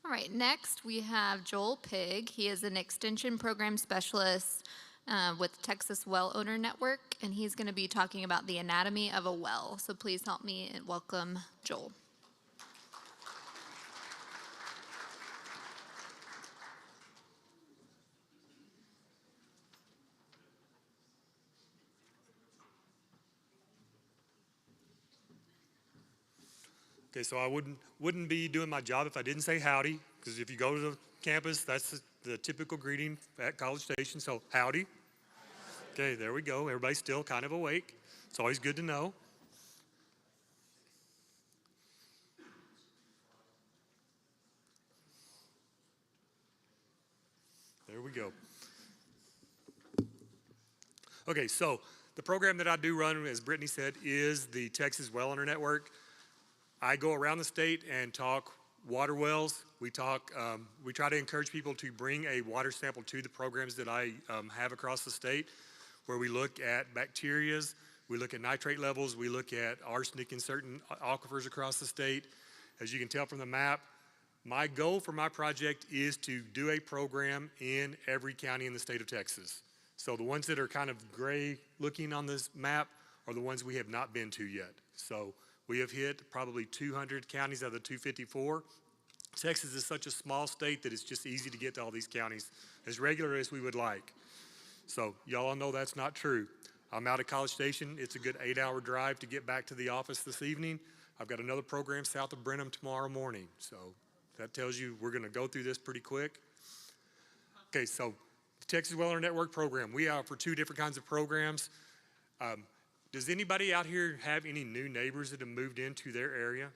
All right, next we have Joel Pigg. He is an extension program specialist with Texas Well Owner Network, and he's going to be talking about the anatomy of a well. So please help me and welcome Joel. Okay, so I wouldn't be doing my job if I didn't say howdy, because if you go to the campus, that's the typical greeting at College Station. So howdy. Okay, there we go. Everybody's still kind of awake. It's always good to know. There we go. Okay, so the program that I do run, as Brittany said, is the Texas Well Owner Network. I go around the state and talk water wells. We try to encourage people to bring a water sample to the programs that I have across the state, where we look at bacterias, we look at nitrate levels, we look at arsenic in certain aquifers across the state. As you can tell from the map, my goal for my project is to do a program in every county in the state of Texas. So the ones that are kind of gray looking on this map are the ones we have not been to yet. So we have hit probably 200 counties out of the 254. Texas is such a small state that it's just easy to get to all these counties as regular as we would like. So y'all all know that's not true. I'm out of College Station. It's a good 8-hour drive to get back to the office this evening. I've got another program south of Brenham tomorrow morning. So that tells you we're gonna go through this pretty quick. Okay, so the Texas Well Owner Network program. We offer 2 different kinds of programs. Does anybody out here have any new neighbors that have moved into their area?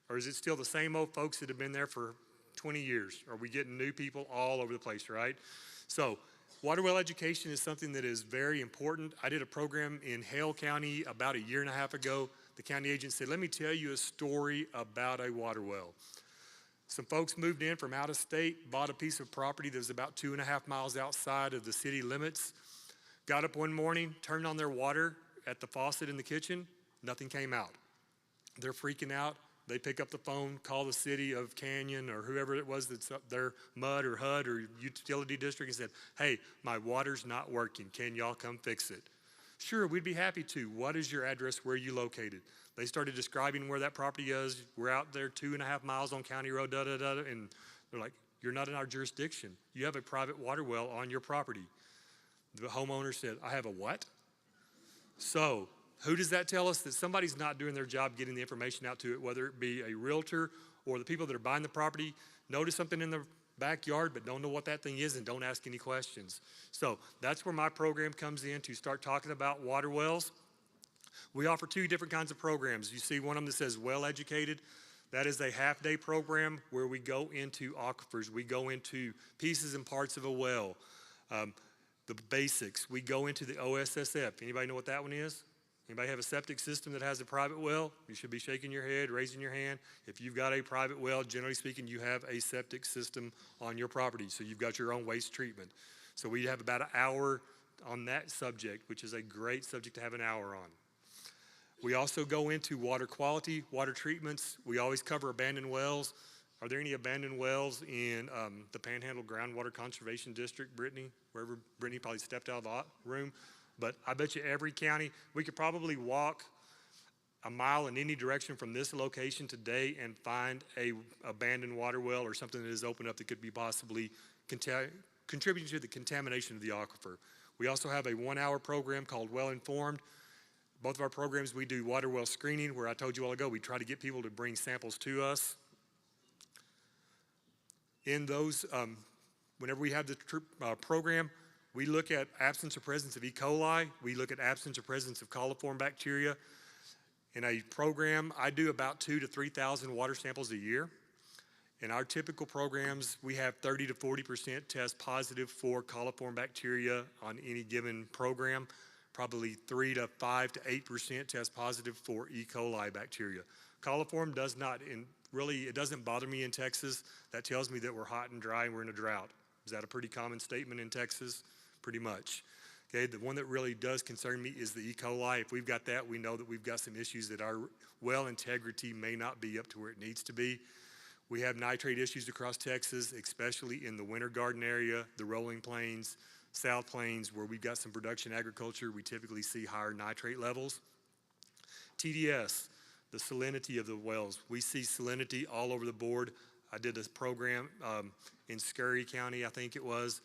Or is it still the same old folks that have been there for 20 years? Are we getting new people all over the place, right? So water well education is something that is very important. I did a program in Hale County about 1.5 years ago. The county agent said, let me tell you a story about a water well. Some folks moved in from out of state, bought a piece of property that was about 2.5 miles outside of the city limits, got up one morning, turned on their water at the faucet in the kitchen, nothing came out. They're freaking out. They pick up the phone, call the city of Canyon or whoever it was that's up there, MUD or HUD or utility district, and said, hey, my water's not working. Can y'all come fix it? Sure, we'd be happy to. What is your address? Where are you located? They started describing where that property is. We're out there 2.5 miles on County Road, and they're like, you're not in our jurisdiction. You have a private water well on your property. The homeowner said, I have a what? So who does that tell us? That somebody's not doing their job getting the information out to it, whether it be a realtor or the people that are buying the property, notice something in the backyard but don't know what that thing is and don't ask any questions. So that's where my program comes in to start talking about water wells. We offer 2 different kinds of programs. You see one of them that says well educated. That is a half-day program where we go into aquifers. We go into pieces and parts of a well. The basics. We go into the OSSF. Anybody know what that one is? Anybody have a septic system that has a private well? You should be shaking your head, raising your hand. If you've got a private well, generally speaking, you have a septic system on your property. So you've got your own waste treatment. So we have about an hour on that subject, which is a great subject to have an hour on. We also go into water quality, water treatments. We always cover abandoned wells. Are there any abandoned wells in the Panhandle Groundwater Conservation District, Brittany? Wherever Brittany probably stepped out of the room. But I bet you every county, we could probably walk a mile in any direction from this location today and find a abandoned water well or something that is open up that could be possibly contributing to the contamination of the aquifer. We also have a 1-hour program called Well Informed. Both of our programs, we do water well screening, where I told you all ago, we try to get people to bring samples to us. In those, whenever we have the program, we look at absence or presence of E. coli. We look at absence or presence of coliform bacteria. In a program, I do about 2,000 to 3,000 water samples a year. In our typical programs, we have 30 to 40% test positive for coliform bacteria on any given program. Probably 3 to 5 to 8% test positive for E. coli bacteria. Coliform does not, really, it doesn't bother me in Texas. That tells me that we're hot and dry and we're in a drought. Is that a pretty common statement in Texas? Pretty much. Okay, the one that really does concern me is the E. coli. If we've got that, we know that we've got some issues that our well integrity may not be up to where it needs to be. We have nitrate issues across Texas, especially in the Winter Garden area, the Rolling Plains, South Plains, where we've got some production agriculture. We typically see higher nitrate levels. TDS, the salinity of the wells. We see salinity all over the board. I did this program in Scurry County, I think it was.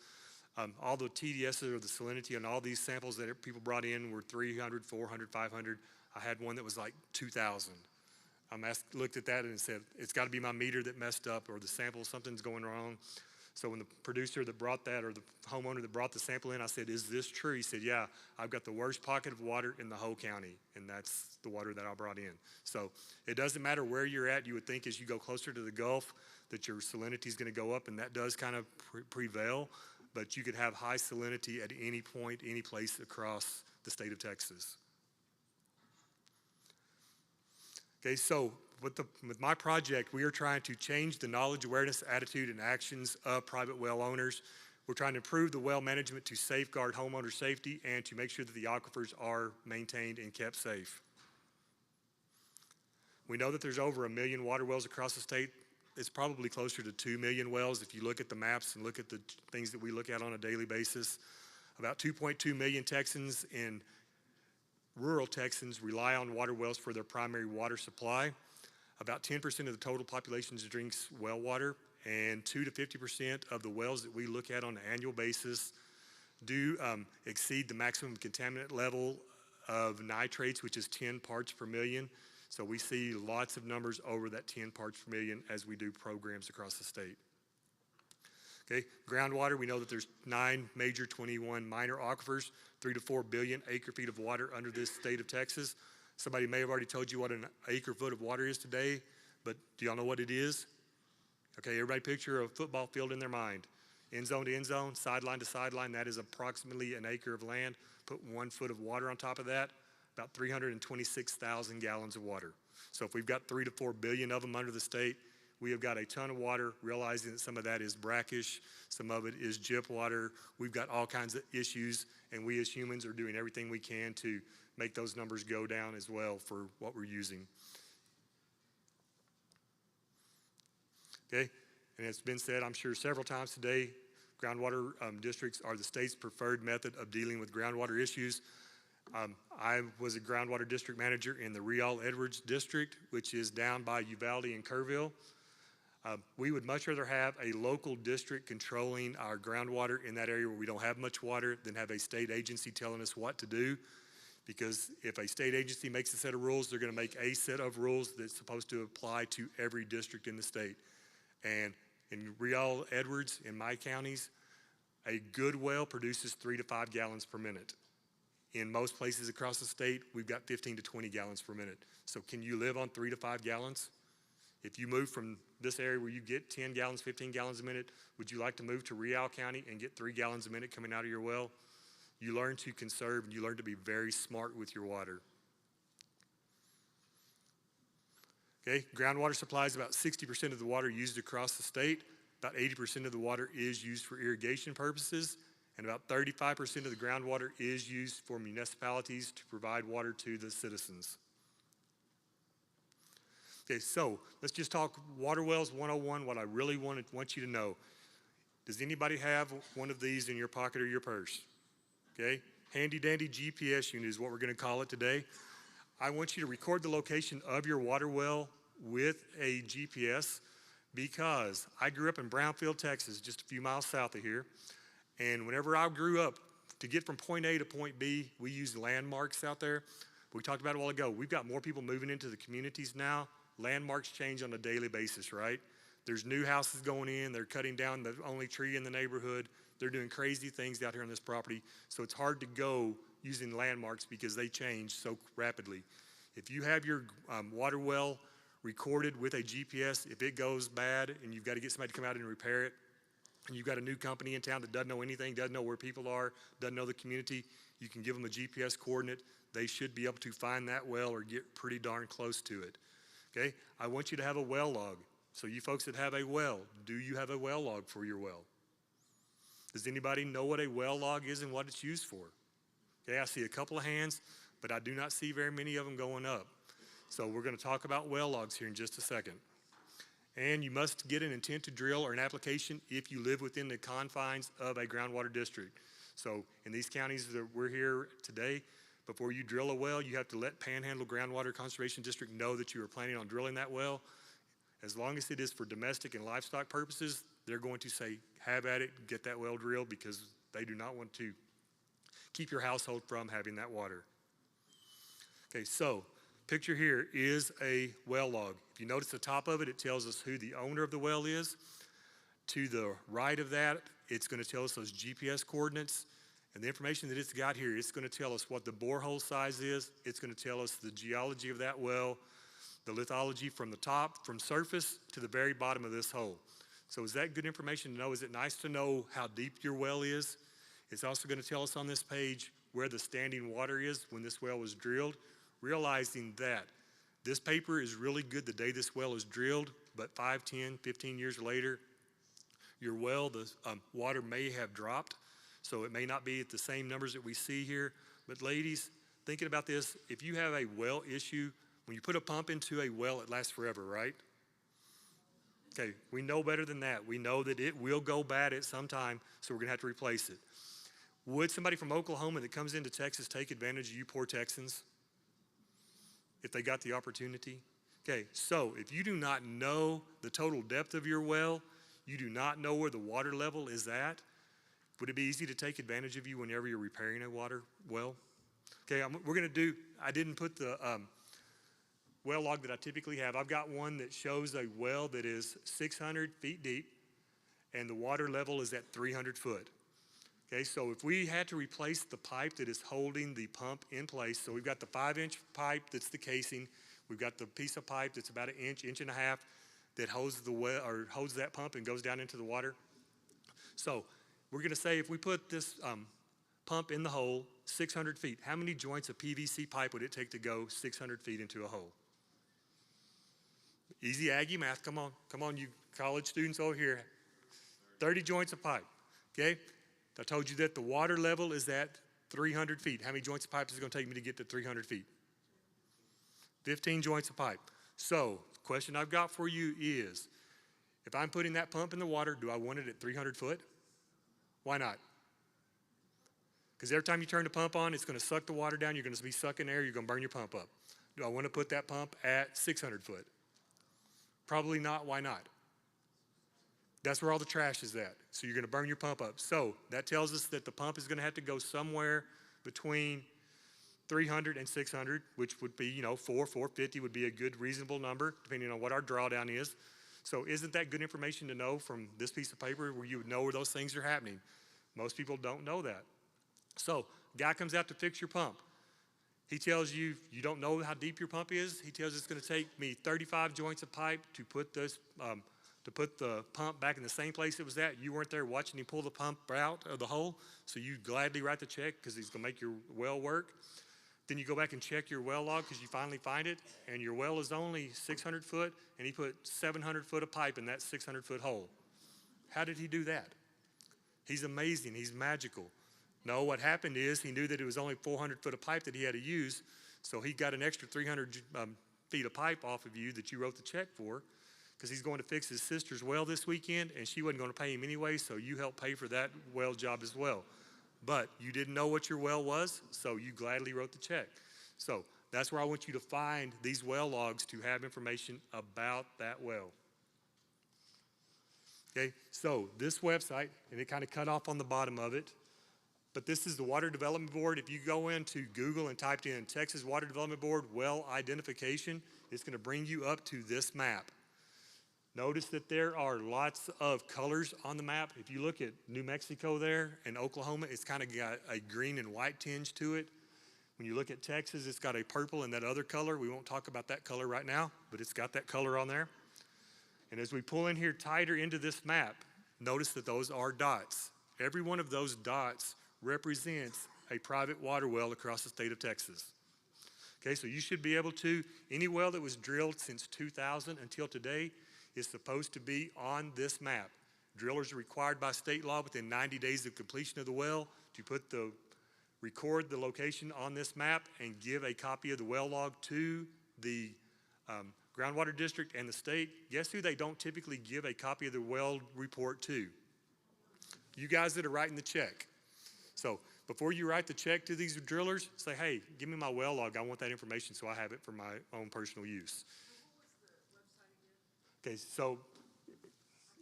All the TDSs or the salinity on all these samples that people brought in were 300, 400, 500. I had one that was like 2,000. Looked at that and said, it's got to be my meter that messed up or the sample, something's going wrong. So when the producer that brought that or the homeowner that brought the sample in, I said, is this true? He said, yeah, I've got the worst pocket of water in the whole county, and that's the water that I brought in. So it doesn't matter where you're at. You would think as you go closer to the Gulf that your salinity is going to go up, and that does kind of prevail, but you could have high salinity at any point, any place across the state of Texas. Okay, so with my project, we are trying to change the knowledge, awareness, attitude, and actions of private well owners. We're trying to improve the well management to safeguard homeowner safety and to make sure that the aquifers are maintained and kept safe. We know that there's over 1 million water wells across the state. It's probably closer to 2 million wells if you look at the maps and look at the things that we look at on a daily basis. About 2.2 million Texans in rural Texans rely on water wells for their primary water supply. About 10% of the total population drinks well water, and 2 to 50% of the wells that we look at on an annual basis do exceed the maximum contaminant level of nitrates, which is 10 parts per million. So we see lots of numbers over that 10 parts per million as we do programs across the state. Okay, groundwater, we know that there's 9 major, 21 minor aquifers, 3 to 4 billion acre feet of water under this state of Texas. Somebody may have already told you what an acre foot of water is today, but do y'all know what it is? Okay, everybody picture a football field in their mind. End zone to end zone, sideline to sideline, that is approximately an acre of land. Put 1 foot of water on top of that, about 326,000 gallons of water. So if we've got 3 to 4 billion of them under the state, we have got a ton of water, realizing that some of that is brackish, some of it is gyp water. We've got all kinds of issues, and we as humans are doing everything we can to make those numbers go down as well for what we're using. Okay, and it's been said, I'm sure several times today, groundwater districts are the state's preferred method of dealing with groundwater issues. I was a groundwater district manager in the Real Edwards district, which is down by Uvalde and Kerrville. We would much rather have a local district controlling our groundwater in that area where we don't have much water than have a state agency telling us what to do. Because if a state agency makes a set of rules, they're going to make a set of rules that's supposed to apply to every district in the state. And in Real Edwards, in my counties, a good well produces 3 to 5 gallons per minute. In most places across the state, we've got 15 to 20 gallons per minute. So can you live on 3 to 5 gallons? If you move from this area where you get 10 gallons, 15 gallons a minute, would you like to move to Real County and get 3 gallons a minute coming out of your well? You learn to conserve and you learn to be very smart with your water. Okay, groundwater supply is about 60% of the water used across the state. About 80% of the water is used for irrigation purposes, and about 35% of the groundwater is used for municipalities to provide water to the citizens. Okay, so let's just talk water wells 101, what I really want you to know. Does anybody have one of these in your pocket or your purse? Okay, handy dandy GPS unit is what we're going to call it today. I want you to record the location of your water well with a GPS because I grew up in Brownfield, Texas, just a few miles south of here. And whenever I grew up, to get from point A to point B, we used landmarks out there. We talked about it a while ago. We've got more people moving into the communities now. Landmarks change on a daily basis, right? There's new houses going in. They're cutting down the only tree in the neighborhood. They're doing crazy things out here on this property. So it's hard to go using landmarks because they change so rapidly. If you have your water well recorded with a GPS, if it goes bad and you've got to get somebody to come out and repair it, and you've got a new company in town that doesn't know anything, doesn't know where people are, doesn't know the community, you can give them a GPS coordinate. They should be able to find that well or get pretty darn close to it. Okay, I want you to have a well log. So you folks that have a well, do you have a well log for your well? Does anybody know what a well log is and what it's used for? Okay, I see a couple of hands, but I do not see very many of them going up. So we're going to talk about well logs here in just a second. And you must get an intent to drill or an application if you live within the confines of a groundwater district. So in these counties that we're here today, before you drill a well, you have to let Panhandle Groundwater Conservation District know that you are planning on drilling that well. As long as it is for domestic and livestock purposes, they're going to say, have at it, get that well drilled, because they do not want to keep your household from having that water. Okay, so picture here is a well log. If you notice the top of it, it tells us who the owner of the well is. To the right of that, it's going to tell us those GPS coordinates. And the information that it's got here, it's going to tell us what the borehole size is. It's going to tell us the geology of that well, the lithology from the top, from surface to the very bottom of this hole. So is that good information to know? Is it nice to know how deep your well is? It's also going to tell us on this page where the standing water is when this well was drilled, realizing that this paper is really good the day this well is drilled, but 5, 10, 15 years later, your well, the water may have dropped. So it may not be at the same numbers that we see here. But ladies, thinking about this, if you have a well issue, when you put a pump into a well, it lasts forever, right? Okay, we know better than that. We know that it will go bad at some time, so we're gonna have to replace it. Would somebody from Oklahoma that comes into Texas take advantage of you poor Texans if they got the opportunity? Okay, so if you do not know the total depth of your well, you do not know where the water level is at, would it be easy to take advantage of you whenever you're repairing a water well? Okay, we're gonna do, I didn't put the well log that I typically have. I've got one that shows a well that is 600 feet deep and the water level is at 300 foot. Okay, so if we had to replace the pipe that is holding the pump in place, so we've got the 5-inch pipe that's the casing, we've got the piece of pipe that's about an inch, inch and a half that holds the well or holds that pump and goes down into the water. So we're gonna say if we put this pump in the hole 600 feet, how many joints of PVC pipe would it take to go 600 feet into a hole? Easy Aggie math, come on you college students over here. 30 joints of pipe, okay? I told you that the water level is at 300 feet. How many joints of pipe is it gonna take me to get to 300 feet? 15 joints of pipe. So, the question I've got for you is, if I'm putting that pump in the water, do I want it at 300 foot? Why not? Because every time you turn the pump on, it's gonna suck the water down, you're gonna be sucking air, you're gonna burn your pump up. Do I wanna put that pump at 600 foot? Probably not, why not? That's where all the trash is at. So you're gonna burn your pump up. So that tells us that the pump is gonna have to go somewhere between 300 and 600, which would be, 450 would be a good reasonable number, depending on what our drawdown is. So isn't that good information to know from this piece of paper where you would know where those things are happening? Most people don't know that. So guy comes out to fix your pump. He tells you, you don't know how deep your pump is. He tells you it's gonna take me 35 joints of pipe to put this, to put the pump back in the same place it was at. You weren't there watching him pull the pump out of the hole, so you gladly write the check because he's gonna make your well work. Then you go back and check your well log because you finally find it, and your well is only 600 foot, and he put 700 foot of pipe in that 600 foot hole. How did he do that? He's amazing, he's magical. No, what happened is he knew that it was only 400 foot of pipe that he had to use, so he got an extra 300 feet of pipe off of you that you wrote the check for, because he's going to fix his sister's well this weekend, and she wasn't going to pay him anyway, so you helped pay for that well job as well. But you didn't know what your well was, so you gladly wrote the check. So that's where I want you to find these well logs to have information about that well. Okay, so this website, and it kind of cut off on the bottom of it, but this is the Water Development Board. If you go into Google and typed in Texas Water Development Board well identification, it's going to bring you up to this map. Notice that there are lots of colors on the map. If you look at New Mexico there and Oklahoma, it's kind of got a green and white tinge to it. When you look at Texas, it's got a purple and that other color. We won't talk about that color right now, but it's got that color on there. And as we pull in here tighter into this map, notice that those are dots. Every one of those dots represents a private water well across the state of Texas. Okay, so you should be able to, any well that was drilled since 2000 until today is supposed to be on this map. Drillers are required by state law within 90 days of completion of the well to record the location on this map and give a copy of the well log to the Groundwater District and the state, guess who they don't typically give a copy of the well report to? You guys that are writing the check. So before you write the check to these drillers, say, hey, give me my well log. I want that information so I have it for my own personal use. Okay, so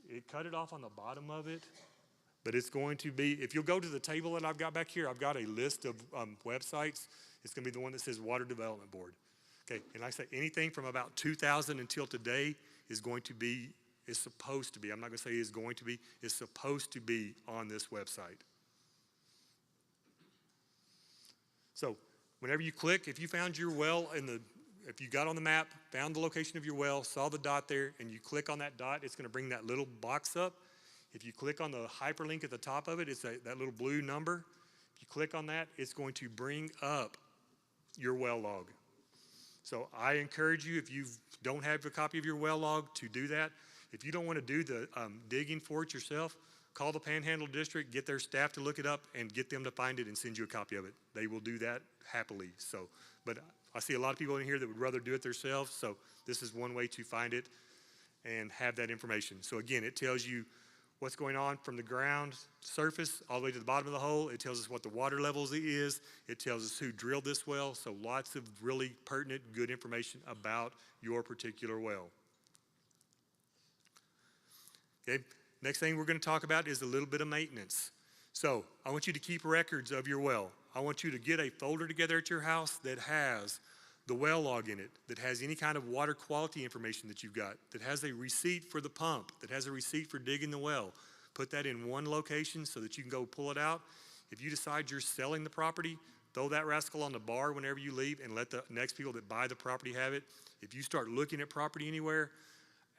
it cut it off on the bottom of it, but it's going to be, if you'll go to the table that I've got back here, I've got a list of websites. It's going to be the one that says Water Development Board. Okay, and like I say, anything from about 2000 until today is going to be, is supposed to be, I'm not going to say is going to be, is supposed to be on this website. So whenever you click, if you found your well if you got on the map, found the location of your well, saw the dot there, and you click on that dot, it's going to bring that little box up. If you click on the hyperlink at the top of it, it's that little blue number. If you click on that, it's going to bring up your well log. So I encourage you, if you don't have a copy of your well log, to do that. If you don't want to do the digging for it yourself, call the Panhandle District, get their staff to look it up, and get them to find it and send you a copy of it. They will do that happily. So, but I see a lot of people in here that would rather do it themselves, so this is one way to find it and have that information. So again, it tells you what's going on from the ground surface all the way to the bottom of the hole. It tells us what the water levels is. It tells us who drilled this well. So lots of really pertinent, good information about your particular well. Okay, next thing we're going to talk about is a little bit of maintenance. So I want you to keep records of your well. I want you to get a folder together at your house that has the well log in it, that has any kind of water quality information that you've got, that has a receipt for the pump, that has a receipt for digging the well. Put that in one location so that you can go pull it out. If you decide you're selling the property, throw that rascal on the bar whenever you leave and let the next people that buy the property have it. If you start looking at property anywhere,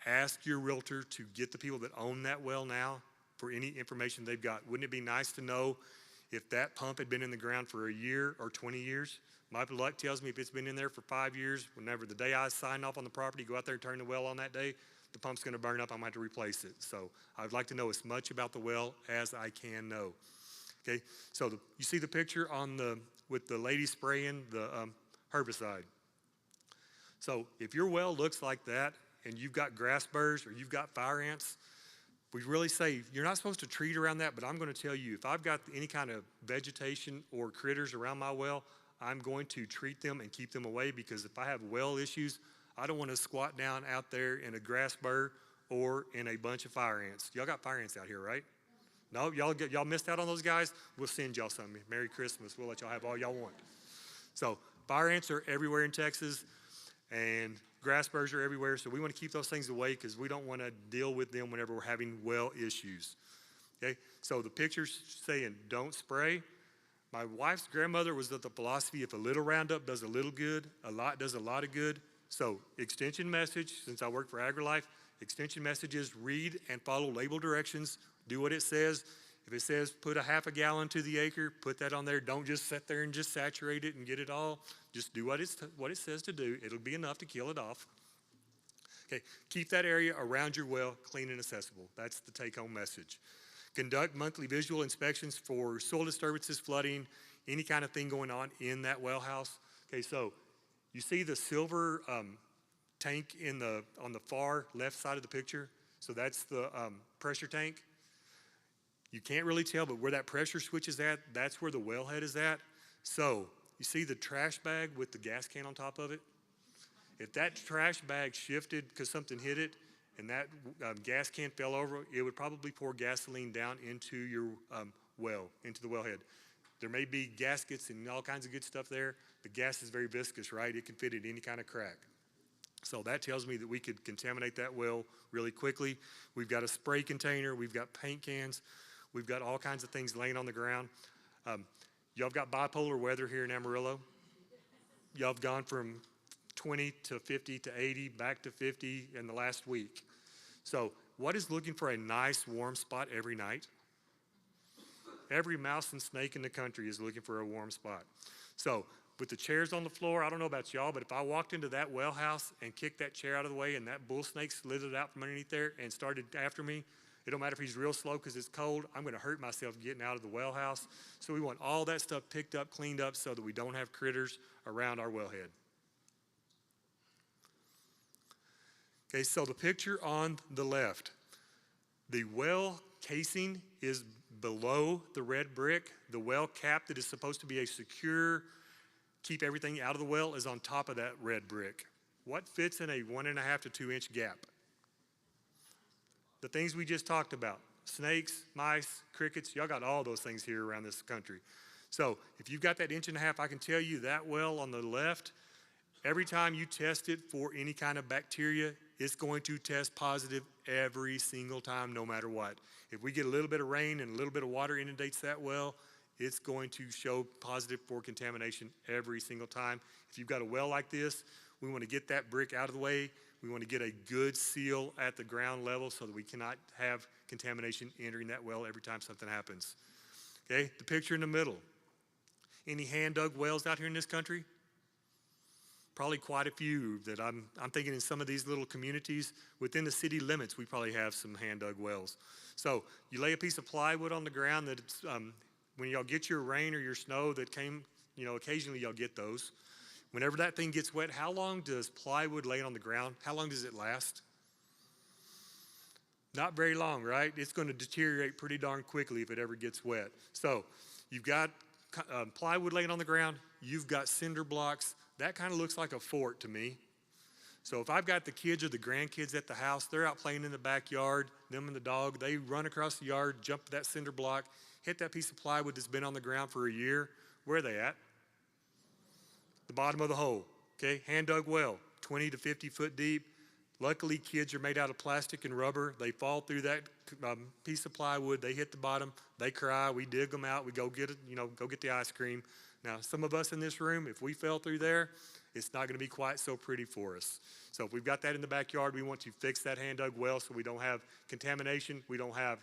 ask your realtor to get the people that own that well now for any information they've got. Wouldn't it be nice to know if that pump had been in the ground for a year or 20 years? My luck tells me if it's been in there for 5 years, whenever the day I sign off on the property, go out there and turn the well on that day, the pump's going to burn up. I'm going to have to replace it. So I'd like to know as much about the well as I can know. Okay, so you see the picture on with the lady spraying the herbicide. So if your well looks like that and you've got grass burrs or you've got fire ants, we really say you're not supposed to treat around that, but I'm going to tell you, if I've got any kind of vegetation or critters around my well, I'm going to treat them and keep them away, because if I have well issues, I don't want to squat down out there in a grass burr or in a bunch of fire ants. Y'all got fire ants out here, right? No, y'all missed out on those guys? We'll send y'all some. Merry Christmas. We'll let y'all have all y'all want. So fire ants are everywhere in Texas, and grass burrs are everywhere, so we want to keep those things away because we don't want to deal with them whenever we're having well issues. Okay, so the picture's saying don't spray. My wife's grandmother was of the philosophy, if a little Roundup does a little good, a lot does a lot of good. So extension message, since I work for AgriLife, extension messages, read and follow label directions, do what it says. If it says put a half a gallon to the acre, put that on there. Don't just sit there and just saturate it and get it all. Just do what it says to do. It'll be enough to kill it off. Okay, keep that area around your well clean and accessible. That's the take-home message. Conduct monthly visual inspections for soil disturbances, flooding, any kind of thing going on in that well house. Okay, so you see the silver tank on the far left side of the picture? So that's the pressure tank. You can't really tell, but where that pressure switch is at, that's where the wellhead is at. So you see the trash bag with the gas can on top of it? If that trash bag shifted because something hit it, and that gas can fell over, it would probably pour gasoline down into your well, into the wellhead. There may be gaskets and all kinds of good stuff there. The gas is very viscous, right? It can fit in any kind of crack. So that tells me that we could contaminate that well really quickly. We've got a spray container. We've got paint cans. We've got all kinds of things laying on the ground. Y'all got bipolar weather here in Amarillo. Y'all have gone from 20 to 50 to 80, back to 50 in the last week. So what is looking for a nice warm spot every night? Every mouse and snake in the country is looking for a warm spot. So with the chairs on the floor, I don't know about y'all, but if I walked into that well house and kicked that chair out of the way and that bull snake slithered out from underneath there and started after me, it don't matter if he's real slow because it's cold, I'm going to hurt myself getting out of the well house. So we want all that stuff picked up, cleaned up so that we don't have critters around our wellhead. Okay, so the picture on the left, the well casing is below the red brick. The well cap that is supposed to be a secure, keep everything out of the well is on top of that red brick. What fits in a 1.5 to 2 inch gap? The things we just talked about, snakes, mice, crickets, y'all got all those things here around this country. So if you've got that 1.5 inches, I can tell you that well on the left, every time you test it for any kind of bacteria, it's going to test positive every single time, no matter what. If we get a little bit of rain and a little bit of water inundates that well, it's going to show positive for contamination every single time. If you've got a well like this, we want to get that brick out of the way. We want to get a good seal at the ground level so that we cannot have contamination entering that well every time something happens. Okay, the picture in the middle. Any hand-dug wells out here in this country? Probably quite a few that I'm thinking in some of these little communities within the city limits, we probably have some hand-dug wells. So you lay a piece of plywood on the ground that it's, when y'all get your rain or your snow that came, occasionally y'all get those. Whenever that thing gets wet, how long does plywood laying on the ground, how long does it last? Not very long, right? It's going to deteriorate pretty darn quickly if it ever gets wet. So you've got plywood laying on the ground, you've got cinder blocks. That kind of looks like a fort to me. So if I've got the kids or the grandkids at the house, they're out playing in the backyard, them and the dog, they run across the yard, jump that cinder block, hit that piece of plywood that's been on the ground for a year. Where are they at? The bottom of the hole, okay? Hand-dug well, 20 to 50 foot deep. Luckily, kids are made out of plastic and rubber. They fall through that piece of plywood. They hit the bottom. They cry. We dig them out. We go get it, go get the ice cream. Now, some of us in this room, if we fell through there, it's not going to be quite so pretty for us. So if we've got that in the backyard, we want to fix that hand-dug well so we don't have contamination. We don't have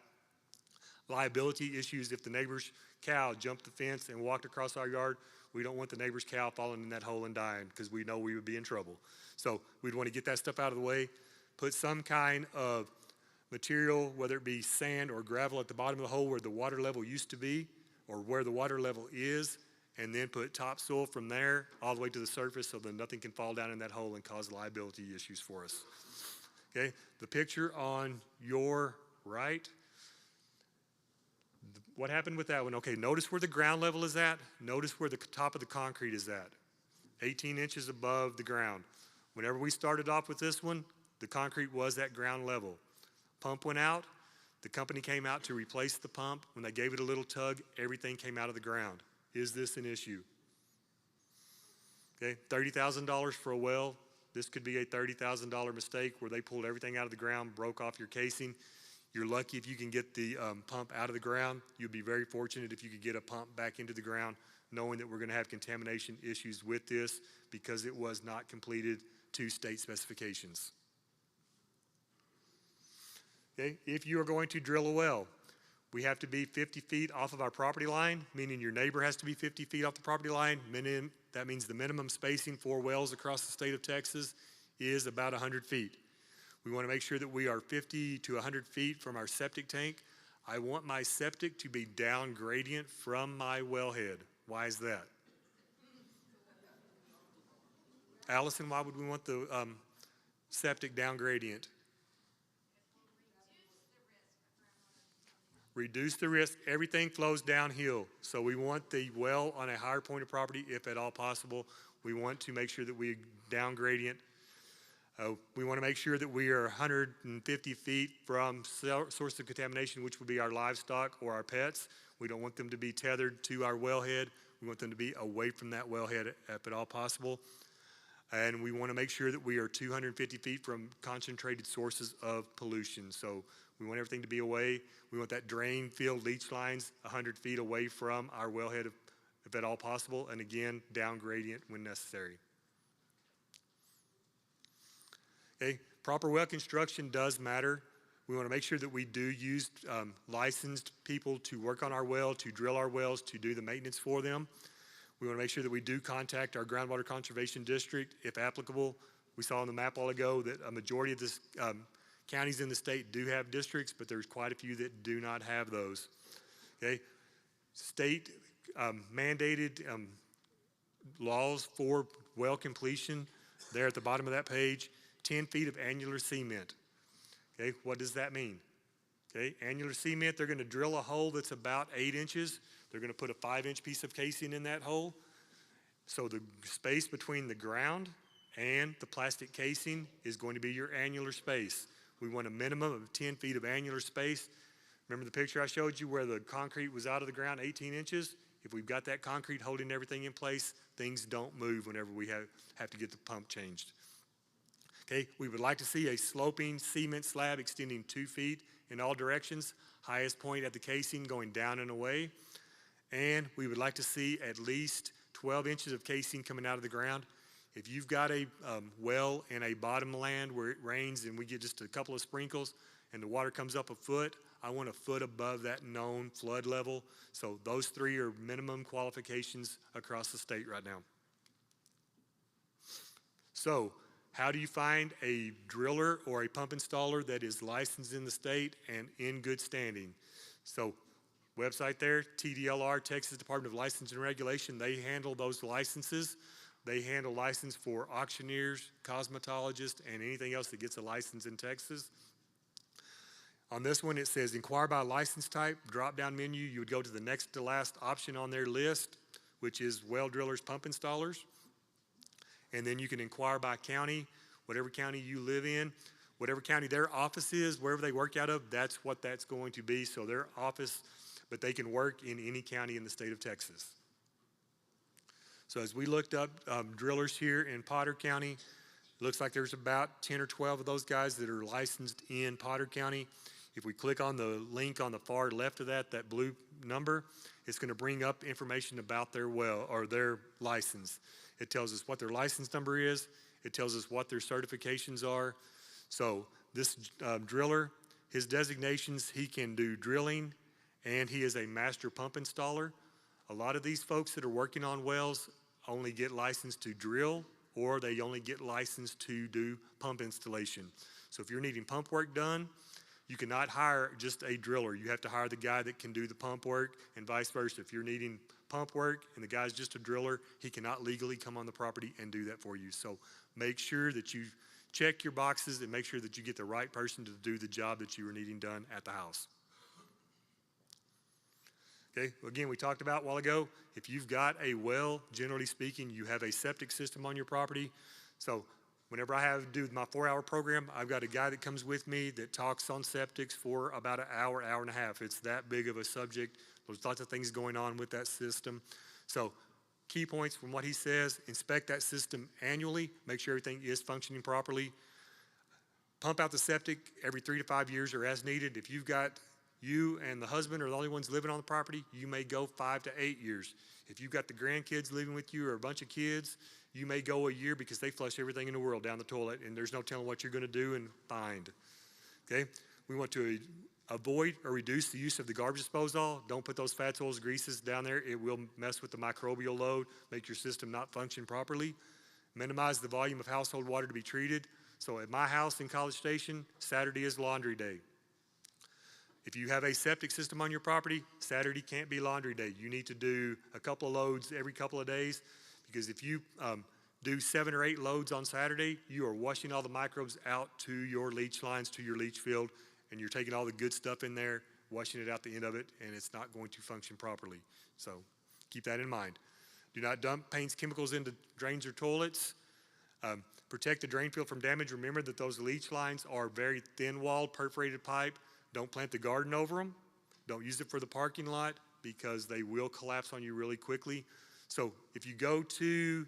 liability issues if the neighbor's cow jumped the fence and walked across our yard. We don't want the neighbor's cow falling in that hole and dying because we know we would be in trouble. So we'd want to get that stuff out of the way, put some kind of material, whether it be sand or gravel at the bottom of the hole where the water level used to be or where the water level is, and then put topsoil from there all the way to the surface so that nothing can fall down in that hole and cause liability issues for us. Okay, the picture on your right, what happened with that one? Okay, notice where the ground level is at. Notice where the top of the concrete is at. 18 inches above the ground. Whenever we started off with this one, the concrete was at ground level. Pump went out. The company came out to replace the pump. When they gave it a little tug, everything came out of the ground. Is this an issue? Okay, $30,000 for a well. This could be a $30,000 mistake where they pulled everything out of the ground, broke off your casing. You're lucky if you can get the pump out of the ground. You'll be very fortunate if you could get a pump back into the ground, knowing that we're going to have contamination issues with this because it was not completed to state specifications. Okay, if you are going to drill a well, we have to be 50 feet off of our property line, meaning your neighbor has to be 50 feet off the property line. That means the minimum spacing for wells across the state of Texas is about 100 feet. We want to make sure that we are 50 to 100 feet from our septic tank. I want my septic to be down gradient from my wellhead. Why is that? Allison, why would we want the septic down gradient? Reduce the risk. Everything flows downhill. So we want the well on a higher point of property if at all possible. We want to make sure that we down gradient. We want to make sure that we are 150 feet from source of contamination, which would be our livestock or our pets. We don't want them to be tethered to our wellhead. We want them to be away from that wellhead if at all possible. And we want to make sure that we are 250 feet from concentrated sources of pollution. So we want everything to be away. We want that drain field leach lines 100 feet away from our wellhead if at all possible. And again, down gradient when necessary. Okay, proper well construction does matter. We want to make sure that we do use licensed people to work on our well, to drill our wells, to do the maintenance for them. We want to make sure that we do contact our groundwater conservation district if applicable. We saw on the map a while ago that a majority of the counties in the state do have districts, but there's quite a few that do not have those. Okay, state mandated laws for well completion there at the bottom of that page. 10 feet of annular cement. Okay, what does that mean? Okay, annular cement, they're gonna drill a hole that's about 8 inches. They're gonna put a 5-inch piece of casing in that hole. So the space between the ground and the plastic casing is going to be your annular space. We want a minimum of 10 feet of annular space. Remember the picture I showed you where the concrete was out of the ground 18 inches? If we've got that concrete holding everything in place, things don't move whenever we have to get the pump changed. Okay, we would like to see a sloping cement slab extending 2 feet in all directions, highest point at the casing going down and away. And we would like to see at least 12 inches of casing coming out of the ground. If you've got a well in a bottomland where it rains and we get just a couple of sprinkles and the water comes up a foot, I want a foot above that known flood level. So those 3 are minimum qualifications across the state right now. So how do you find a driller or a pump installer that is licensed in the state and in good standing? So website there, TDLR, Texas Department of License and Regulation, they handle those licenses. They handle license for auctioneers, cosmetologists, and anything else that gets a license in Texas. On this one, it says inquire by license type, drop-down menu. You would go to the next to last option on their list, which is well drillers, pump installers. And then you can inquire by county, whatever county you live in, whatever county their office is, wherever they work out of, that's what that's going to be. So their office, but they can work in any county in the state of Texas. So as we looked up drillers here in Potter County, looks like there's about 10 or 12 of those guys that are licensed in Potter County. If we click on the link on the far left of that blue number, it's going to bring up information about their well or their license. It tells us what their license number is. It tells us what their certifications are. So this driller, his designations, he can do drilling and he is a master pump installer. A lot of these folks that are working on wells only get licensed to drill or they only get licensed to do pump installation. So if you're needing pump work done, you cannot hire just a driller. You have to hire the guy that can do the pump work and vice versa. If you're needing pump work and the guy's just a driller, he cannot legally come on the property and do that for you. So make sure that you check your boxes and make sure that you get the right person to do the job that you are needing done at the house. Okay, again, we talked about a while ago, if you've got a well, generally speaking, you have a septic system on your property. So whenever I have to do my 4-hour program, I've got a guy that comes with me that talks on septics for about an hour, hour and a half. It's that big of a subject. There's lots of things going on with that system. So key points from what he says, inspect that system annually, make sure everything is functioning properly. Pump out the septic every 3 to 5 years or as needed. If you've got you and the husband are the only ones living on the property, you may go 5 to 8 years. If you've got the grandkids living with you or a bunch of kids, you may go a year because they flush everything in the world down the toilet and there's no telling what you're gonna do and find, okay? We want to avoid or reduce the use of the garbage disposal. Don't put those fats, oils, greases down there. It will mess with the microbial load, make your system not function properly. Minimize the volume of household water to be treated. So at my house in College Station, Saturday is laundry day. If you have a septic system on your property, Saturday can't be laundry day. You need to do a couple of loads every couple of days because if you do 7 or 8 loads on Saturday, you are washing all the microbes out to your leach lines, to your leach field, and you're taking all the good stuff in there, washing it out the end of it, and it's not going to function properly. So keep that in mind. Do not dump paints, chemicals into drains or toilets. Protect the drain field from damage. Remember that those leach lines are very thin-walled, perforated pipe. Don't plant the garden over them. Don't use it for the parking lot because they will collapse on you really quickly. So if you go to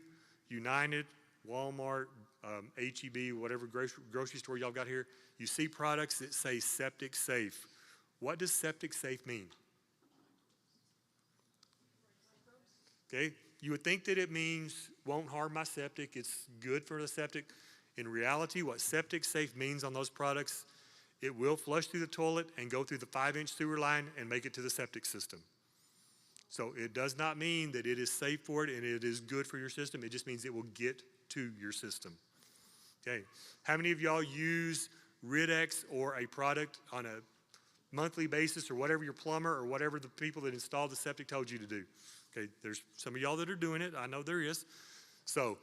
United, Walmart, H-E-B, whatever grocery store y'all got here, you see products that say septic safe. What does septic safe mean? Okay, you would think that it means won't harm my septic, it's good for the septic. In reality, what septic safe means on those products, it will flush through the toilet and go through the 5-inch sewer line and make it to the septic system. So it does not mean that it is safe for it and it is good for your system. It just means it will get to your system. Okay, how many of y'all use Rid-X or a product on a monthly basis or whatever your plumber or whatever the people that installed the septic told you to do? Okay, there's some of y'all that are doing it. I know there is. So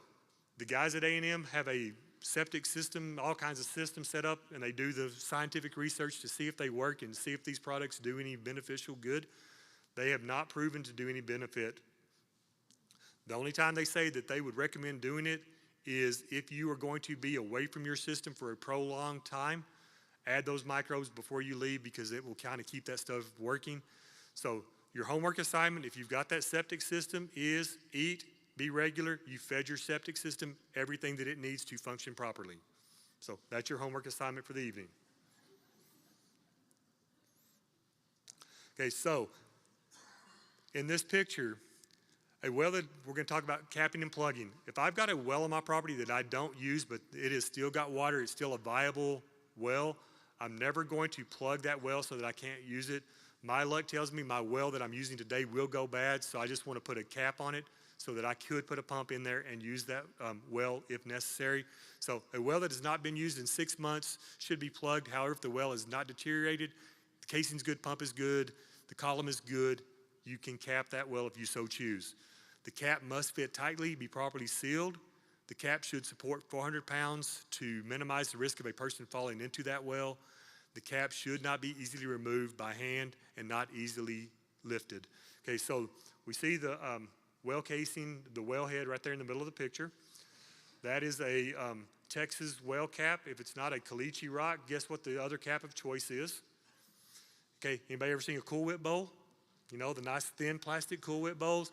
the guys at A&M have a septic system, all kinds of systems set up, and they do the scientific research to see if they work and see if these products do any beneficial good. They have not proven to do any benefit. The only time they say that they would recommend doing it is if you are going to be away from your system for a prolonged time. Add those microbes before you leave because it will kind of keep that stuff working. So your homework assignment, if you've got that septic system, is eat, be regular. You fed your septic system everything that it needs to function properly. So that's your homework assignment for the evening. Okay, so in this picture, a well that we're going to talk about capping and plugging. If I've got a well on my property that I don't use, but it has still got water, it's still a viable well, I'm never going to plug that well so that I can't use it. My luck tells me my well that I'm using today will go bad, so I just want to put a cap on it so that I could put a pump in there and use that well if necessary. So a well that has not been used in 6 months should be plugged. However, if the well is not deteriorated, the casing's good, pump is good, the column is good, you can cap that well if you so choose. The cap must fit tightly, be properly sealed. The cap should support 400 pounds to minimize the risk of a person falling into that well. The cap should not be easily removed by hand and not easily lifted. Okay, so we see the well casing, the wellhead right there in the middle of the picture. That is a Texas well cap. If it's not a caliche rock, guess what the other cap of choice is? Okay, anybody ever seen a Cool Whip bowl? You know, the nice thin plastic Cool Whip bowls?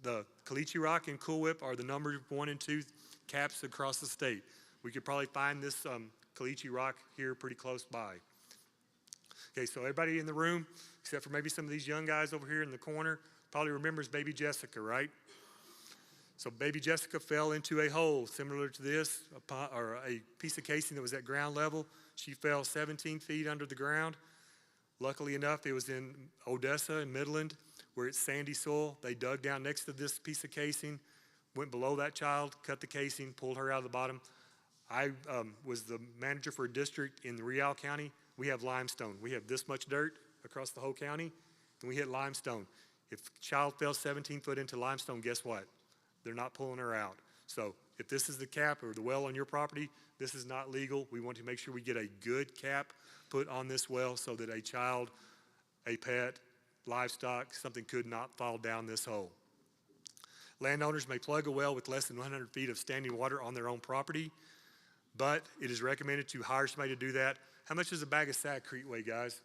The caliche rock and Cool Whip are the number 1 and 2 caps across the state. We could probably find this caliche rock here pretty close by. Okay, so everybody in the room, except for maybe some of these young guys over here in the corner, probably remembers baby Jessica, right? So baby Jessica fell into a hole similar to this, or a piece of casing that was at ground level. She fell 17 feet under the ground. Luckily enough, it was in Odessa in Midland, where it's sandy soil. They dug down next to this piece of casing, went below that child, cut the casing, pulled her out of the bottom. I was the manager for a district in the Real County. We have limestone. We have this much dirt across the whole county, and we hit limestone. If a child fell 17 foot into limestone, guess what? They're not pulling her out. So if this is the cap or the well on your property, this is not legal. We want to make sure we get a good cap put on this well so that a child, a pet, livestock, something could not fall down this hole. Landowners may plug a well with less than 100 feet of standing water on their own property, but it is recommended to hire somebody to do that. How much does a bag of Saccrete weigh, guys?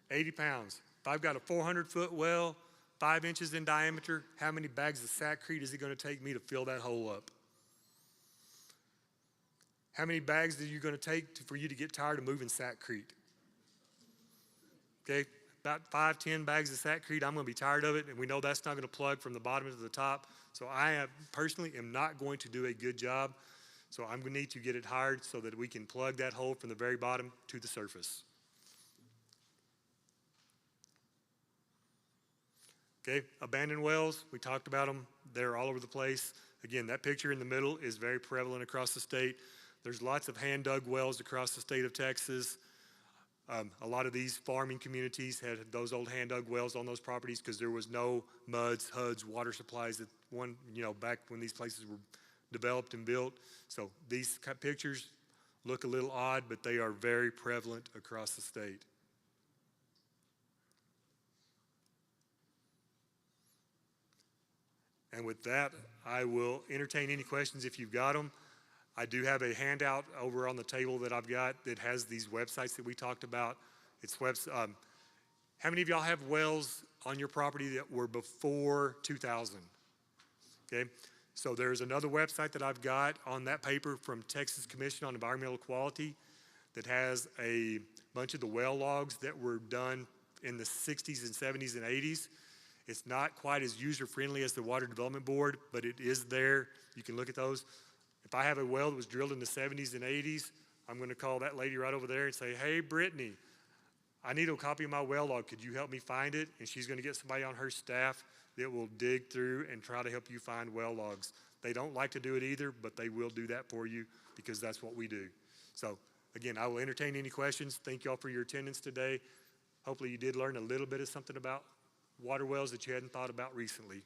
80 pounds. If I've got a 400-foot well, 5 inches in diameter, how many bags of Saccrete is it going to take me to fill that hole up? How many bags are you going to take for you to get tired of moving Saccrete? Okay, about 5, 10 bags of Saccrete. I'm going to be tired of it, and we know that's not going to plug from the bottom to the top. So I personally am not going to do a good job. So I'm going to need to get it hired so that we can plug that hole from the very bottom to the surface. Okay, abandoned wells, we talked about them. They're all over the place. Again, that picture in the middle is very prevalent across the state. There's lots of hand-dug wells across the state of Texas. A lot of these farming communities had those old hand-dug wells on those properties because there was no MUDs, HUDs, water supplies that back when these places were developed and built. So these pictures look a little odd, but they are very prevalent across the state. And with that, I will entertain any questions if you've got them. I do have a handout over on the table that I've got that has these websites that we talked about. It's how many of y'all have wells on your property that were before 2000? Okay, so there's another website that I've got on that paper from Texas Commission on Environmental Quality that has a bunch of the well logs that were done in the 60s and 70s and 80s. It's not quite as user-friendly as the Water Development Board, but it is there. You can look at those. If I have a well that was drilled in the 70s and 80s, I'm going to call that lady right over there and say, hey, Brittany, I need a copy of my well log. Could you help me find it? And she's going to get somebody on her staff that will dig through and try to help you find well logs. They don't like to do it either, but they will do that for you because that's what we do. So, again, I will entertain any questions. Thank you all for your attendance today. Hopefully you did learn a little bit of something about water wells that you hadn't thought about recently.